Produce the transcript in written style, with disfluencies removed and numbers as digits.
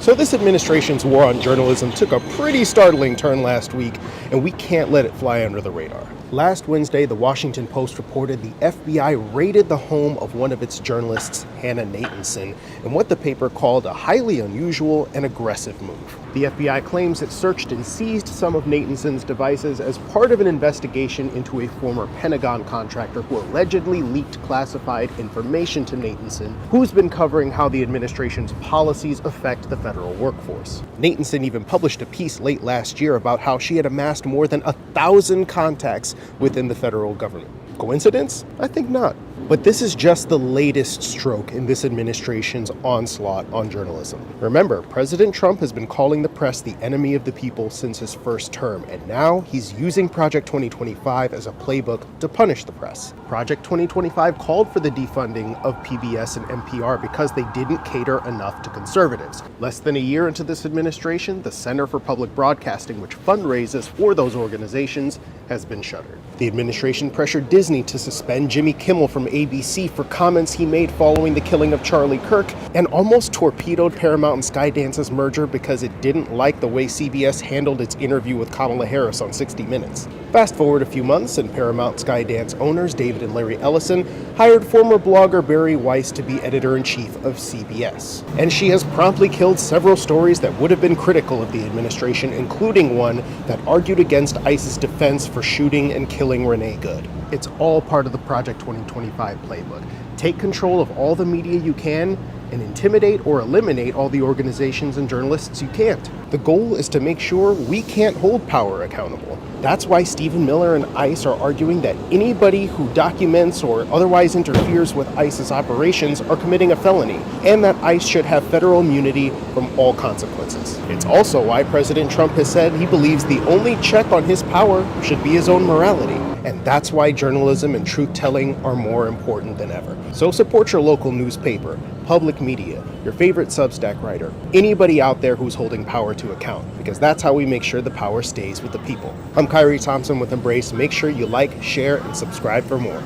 So this administration's war on journalism took a pretty startling turn last week, and we can't let it fly under the radar. Last Wednesday, the Washington Post reported the FBI raided the home of one of its journalists, Hannah Nathanson, in what the paper called a highly unusual and aggressive move. The FBI claims it searched and seized some of Nathanson's devices as part of an investigation into a former Pentagon contractor who allegedly leaked classified information to Nathanson, who's been covering how the administration's policies affect the federal workforce. Nathanson even published a piece late last year about how she had amassed more than 1,000 contacts within the federal government. Coincidence? I think not. But this is just the latest stroke in this administration's onslaught on journalism. Remember, President Trump has been calling the press the enemy of the people since his first term, and now he's using Project 2025 as a playbook to punish the press. Project 2025 called for the defunding of PBS and NPR because they didn't cater enough to conservatives. Less than a year into this administration, the Center for Public Broadcasting, which fundraises for those organizations, has been shuttered. The administration pressured Disney to suspend Jimmy Kimmel from ABC for comments he made following the killing of Charlie Kirk, and almost torpedoed Paramount and Skydance's merger because it didn't like the way CBS handled its interview with Kamala Harris on 60 Minutes. Fast forward a few months, and Paramount Skydance owners David and Larry Ellison hired former blogger Barry Weiss to be editor-in-chief of CBS. And she has promptly killed several stories that would have been critical of the administration, including one that argued against ICE's defense for shooting and killing Renee Good. It's all part of the Project 2025 playbook. Take control of all the media you can and intimidate or eliminate all the organizations and journalists you can't. The goal is to make sure we can't hold power accountable. That's why Stephen Miller and ICE are arguing that anybody who documents or otherwise interferes with ICE's operations are committing a felony, and that ICE should have federal immunity from all consequences. It's also why President Trump has said he believes the only check on his power should be his own morality. And that's why journalism and truth-telling are more important than ever. So support your local newspaper, public media, your favorite Substack writer, anybody out there who's holding power to account, because that's how we make sure the power stays with the people. I'm Kyrie Thompson with Embrace. Make sure you like, share, and subscribe for more.